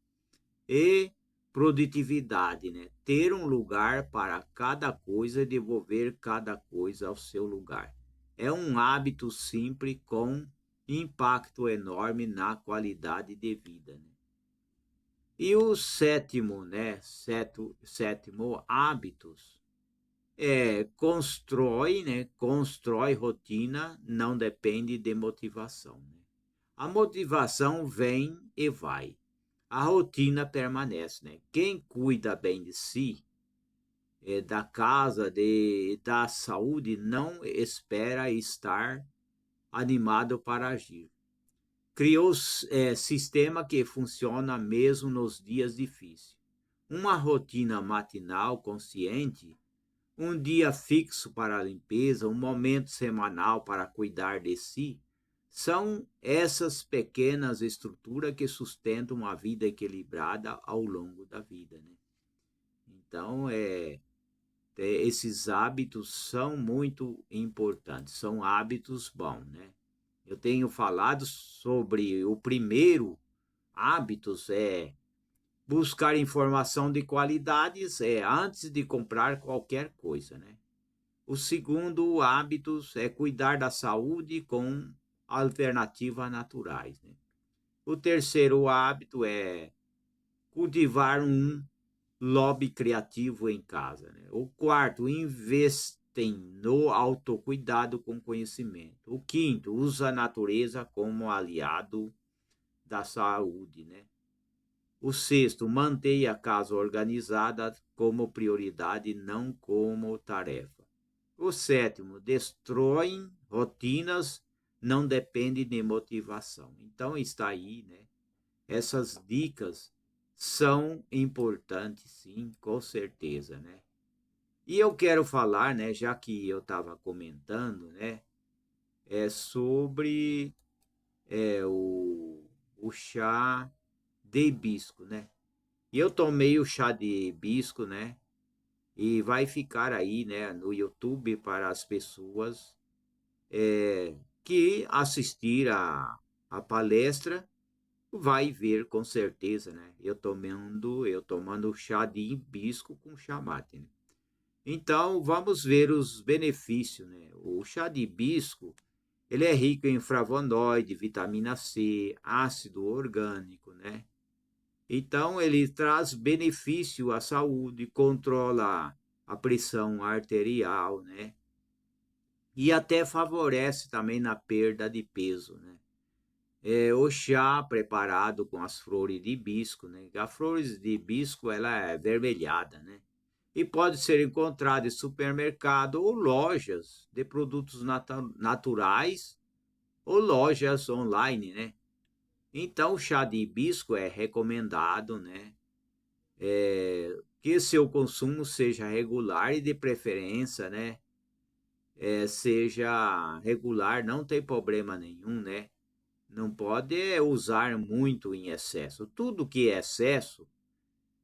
e produtividade, né? Ter um lugar para cada coisa e devolver cada coisa ao seu lugar. É um hábito simples com impacto enorme na qualidade de vida, né? E o sétimo, né? Sétimo hábitos constrói, né? Constrói rotina, não depende de motivação, né? A motivação vem e vai. A rotina permanece, né? Quem cuida bem de si da casa da saúde não espera estar animado para agir. Criou sistema que funciona mesmo nos dias difíceis. Uma rotina matinal consciente, um dia fixo para a limpeza, um momento semanal para cuidar de si, são essas pequenas estruturas que sustentam uma vida equilibrada ao longo da vida, né? Então, esses hábitos são muito importantes, são hábitos bons, né? Eu tenho falado sobre o primeiro hábitos buscar informação de qualidades antes de comprar qualquer coisa, né? O segundo hábitos é cuidar da saúde com alternativas naturais, né? O terceiro hábito é cultivar um lobby criativo em casa, né? O quarto, investem no autocuidado com conhecimento. O quinto, usa a natureza como aliado da saúde, né? O sexto, mantenha a casa organizada como prioridade, não como tarefa. O sétimo, destroem rotinas, não depende de motivação. Então está aí, né? Essas dicas são importantes, sim, com certeza, né? E eu quero falar, né, já que eu estava comentando, né, sobre o chá de hibisco, né? E eu tomei o chá de hibisco, né? E vai ficar aí, né, no YouTube para as pessoas que assistir a palestra vai ver com certeza, né? Eu tomando chá de hibisco com chá mate, né? Então, vamos ver os benefícios, né? O chá de hibisco, ele é rico em flavonoide, vitamina C, ácido orgânico, né? Então, ele traz benefício à saúde, controla a pressão arterial, né? E até favorece também na perda de peso, né? O chá preparado com as flores de hibisco, né? A flores de hibisco, ela é avermelhada, né? E pode ser encontrado em supermercado ou lojas de produtos naturais ou lojas online, né? Então, o chá de hibisco é recomendado, né? Que seu consumo seja regular e de preferência, né? Seja regular, não tem problema nenhum, né? Não pode usar muito em excesso. Tudo que é excesso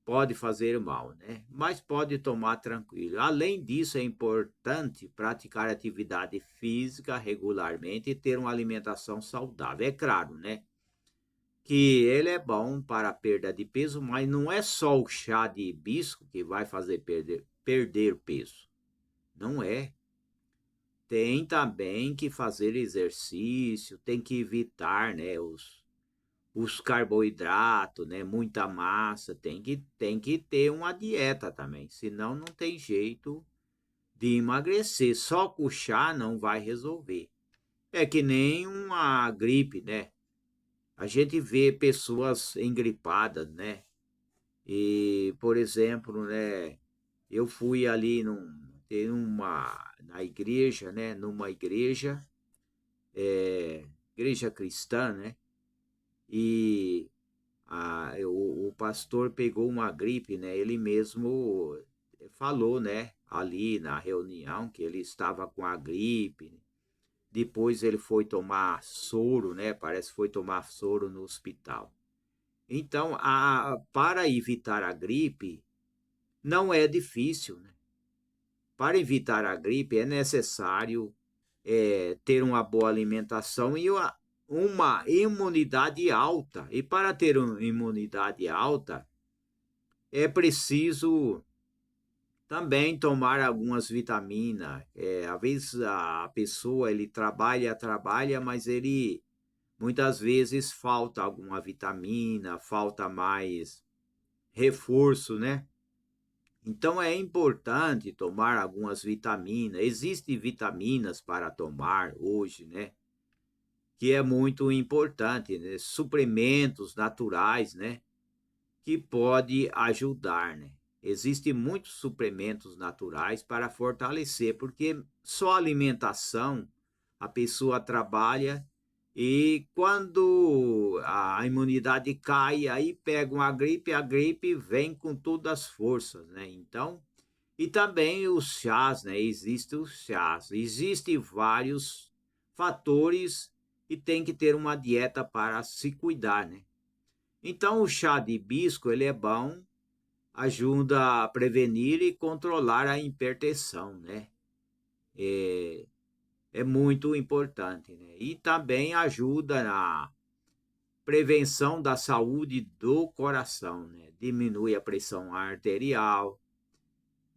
pode fazer mal, né? Mas pode tomar tranquilo. Além disso, é importante praticar atividade física regularmente e ter uma alimentação saudável. É claro, né? Que ele é bom para a perda de peso, mas não é só o chá de hibisco que vai fazer perder peso. Não é. Tem também que fazer exercício, tem que evitar, né, os carboidratos, né, muita massa, tem que ter uma dieta também, senão não tem jeito de emagrecer. Só com o chá não vai resolver. É que nem uma gripe, né? A gente vê pessoas engripadas, né? E, por exemplo, né, eu fui ali na igreja, né, numa igreja, igreja cristã, né? E o pastor pegou uma gripe, né? Ele mesmo falou, né? Ali na reunião que ele estava com a gripe. Depois ele foi tomar soro, né? Parece que foi tomar soro no hospital. Então, para evitar a gripe, não é difícil, né? Para evitar a gripe é necessário ter uma boa alimentação e uma imunidade alta. E para ter uma imunidade alta, é preciso também tomar algumas vitaminas. Às vezes a pessoa ele trabalha, mas ele muitas vezes falta alguma vitamina, falta mais reforço, né? Então é importante tomar algumas vitaminas. Existem vitaminas para tomar hoje, né? Que é muito importante, né? Suprimentos naturais, né? Que pode ajudar, né? Existem muitos suplementos naturais para fortalecer, porque só alimentação a pessoa trabalha e quando a imunidade cai, aí pega uma gripe, a gripe vem com todas as forças, né? Então, e também os chás, né? Existem os chás, existem vários fatores e tem que ter uma dieta para se cuidar, né? Então, o chá de hibisco, ele é bom, ajuda a prevenir e controlar a hipertensão, né? É, é muito importante, né? E também ajuda na prevenção da saúde do coração, né? Diminui a pressão arterial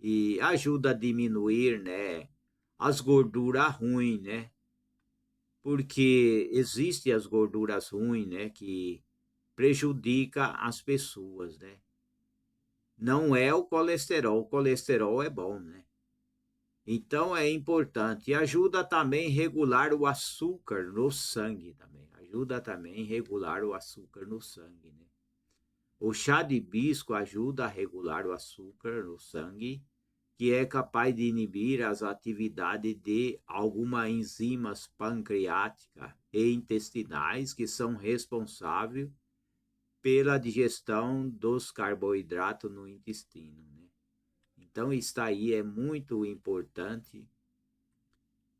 e ajuda a diminuir, né, as gorduras ruins, né? Porque existem as gorduras ruins, né, que prejudica as pessoas, né? Não é o colesterol é bom, né? Então é importante. E ajuda também a regular o açúcar no sangue também. Ajuda também a regular o açúcar no sangue, né? O chá de hibisco ajuda a regular o açúcar no sangue, que é capaz de inibir as atividades de algumas enzimas pancreáticas e intestinais que são responsáveis pela digestão dos carboidratos no intestino, né? Então, isso aí é muito importante.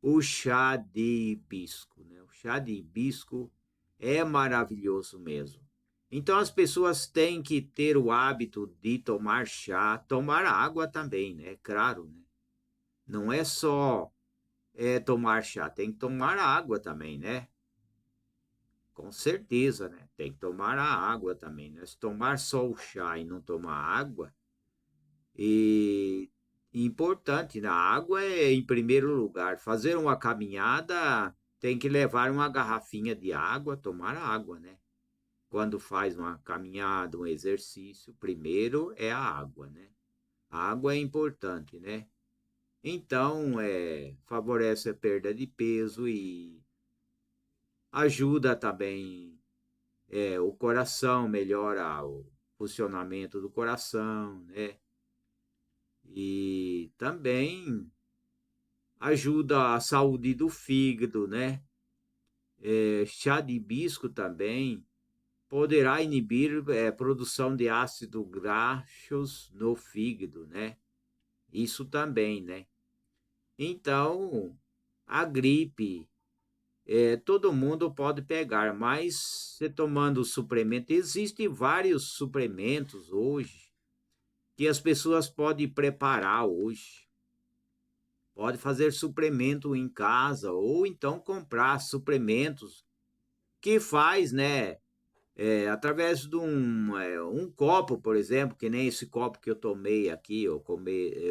O chá de hibisco, né? O chá de hibisco é maravilhoso mesmo. Então as pessoas têm que ter o hábito de tomar chá, tomar água também, né? Claro, né? Não é só tomar chá, tem que tomar água também, né? Com certeza, né? Tem que tomar a água também, né? Se tomar só o chá e não tomar água, e importante, na água é em primeiro lugar. Fazer uma caminhada tem que levar uma garrafinha de água, tomar água, né? Quando faz uma caminhada, um exercício, primeiro é a água, né? A água é importante, né? Então, favorece a perda de peso e ajuda também o coração, melhora o funcionamento do coração, né? E também ajuda a saúde do fígado, né? Chá de hibisco também poderá inibir produção de ácidos graxos no fígado, né? Isso também, né? Então, a gripe, todo mundo pode pegar, mas você tomando suplemento, existem vários suplementos hoje que as pessoas podem preparar hoje. Pode fazer suplemento em casa ou então comprar suplementos que faz, né? Através de um copo, por exemplo, que nem esse copo que eu tomei aqui, eu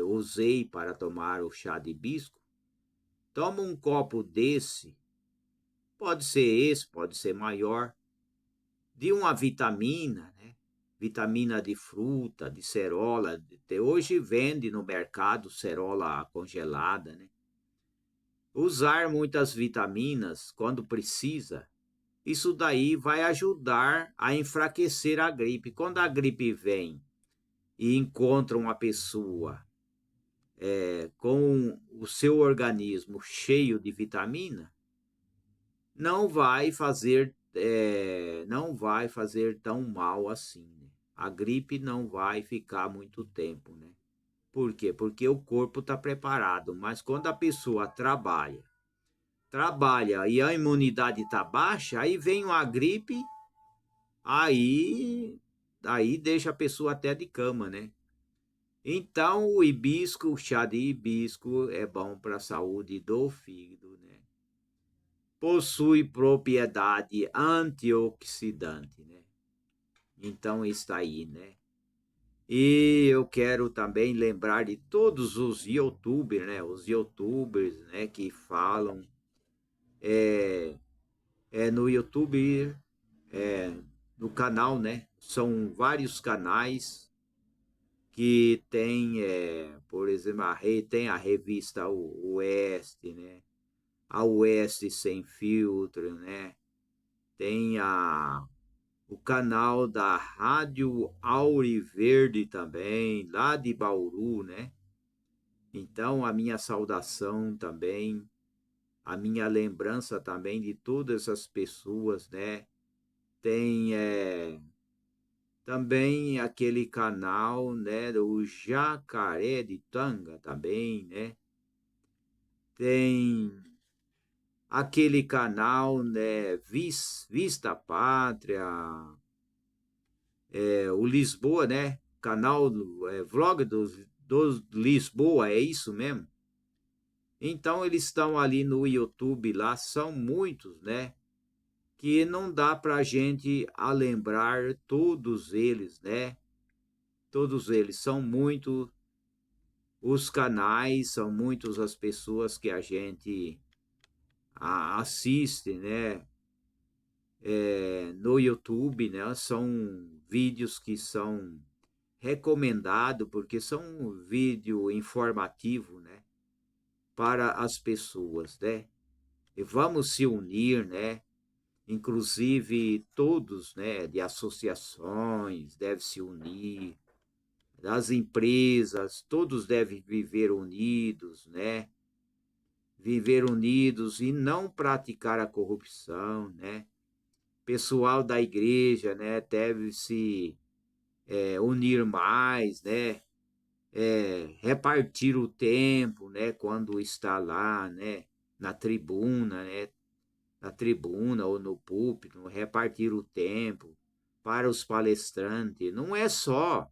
usei para tomar o chá de hibisco. Toma um copo desse, pode ser esse, pode ser maior, de uma vitamina, né? Vitamina de fruta, de cerola. Hoje vende no mercado cerola congelada, né? Usar muitas vitaminas quando precisa, isso daí vai ajudar a enfraquecer a gripe. Quando a gripe vem e encontra uma pessoa com o seu organismo cheio de vitamina, não vai fazer tão mal assim, né? A gripe não vai ficar muito tempo, né? Por quê? Porque o corpo está preparado. Mas quando a pessoa trabalha e a imunidade está baixa, aí vem uma gripe, aí, aí deixa a pessoa até de cama, né? Então, o hibisco, o chá de hibisco é bom para a saúde do fígado, né? Possui propriedade antioxidante, né? Então, está aí, né? E eu quero também lembrar de todos os youtubers, né? Os youtubers, né? Que falam no YouTube, é, no canal, né? São vários canais que tem, por exemplo, tem a revista Oeste, né? A Oeste Sem Filtro, né? Tem o canal da Rádio Auriverde também, lá de Bauru, né? Então, a minha saudação também, a minha lembrança também de todas as pessoas, né? Tem também aquele canal, né, do Jacaré de Tanga também, né? Tem aquele canal, né, Vista Pátria, o Lisboa, né? Canal do Vlog dos Lisboa, é isso mesmo? Então eles estão ali no YouTube, lá são muitos, né? Que não dá para a gente a lembrar todos eles, né? Todos eles são muitos os canais, são muitas as pessoas que a gente assiste, né? No YouTube, né? São vídeos que são recomendados porque são um vídeo informativo, né? Para as pessoas, né? E vamos se unir, né? Inclusive todos, né? De associações devem se unir, das empresas, todos devem viver unidos, né? Viver unidos e não praticar a corrupção, né? Pessoal da igreja, né? Deve se unir mais, né? Repartir o tempo, né? Quando está lá, né? Na tribuna, né? Na tribuna ou no púlpito, repartir o tempo para os palestrantes. Não é só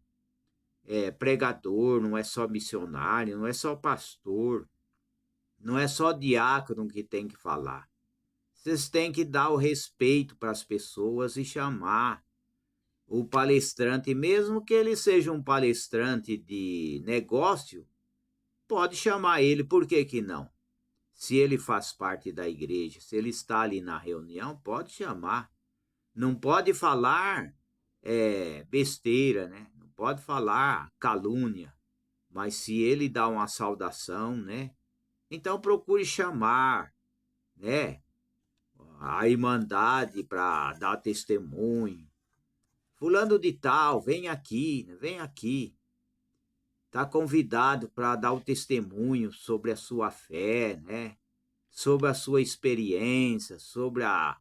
pregador, não é só missionário, não é só pastor, não é só diácono que tem que falar. Vocês têm que dar o respeito para as pessoas e chamar o palestrante, mesmo que ele seja um palestrante de negócio, pode chamar ele, por que que não? Se ele faz parte da igreja, se ele está ali na reunião, pode chamar. Não pode falar besteira, né? Não pode falar calúnia. Mas se ele dá uma saudação, né? Então procure chamar, né? A irmandade para dar testemunho. Fulano de tal, vem aqui, né? Vem aqui. Está convidado para dar o testemunho sobre a sua fé, né? Sobre a sua experiência, sobre a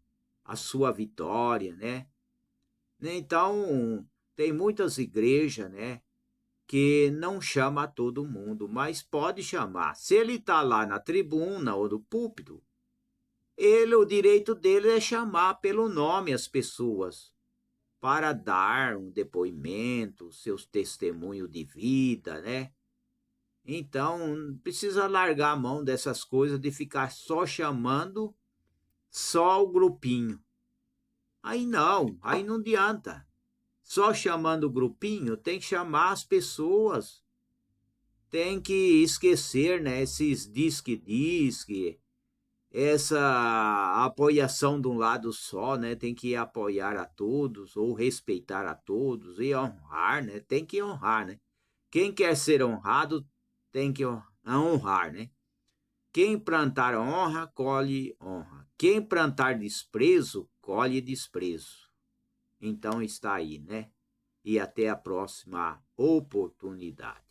sua vitória, né? Então, tem muitas igrejas, né? Que não chama todo mundo, mas pode chamar. Se ele está lá na tribuna ou no púlpito, o direito dele é chamar pelo nome as pessoas para dar um depoimento, seus testemunhos de vida, né? Então, precisa largar a mão dessas coisas de ficar só chamando só o grupinho. Aí não adianta. Só chamando o grupinho, tem que chamar as pessoas. Tem que esquecer, né, esses disque, essa apoiação de um lado só, né? Tem que apoiar a todos ou respeitar a todos e honrar, né? Tem que honrar, né? Quem quer ser honrado tem que honrar, né? Quem plantar honra, colhe honra. Quem plantar desprezo, colhe desprezo. Então está aí, né? E até a próxima oportunidade.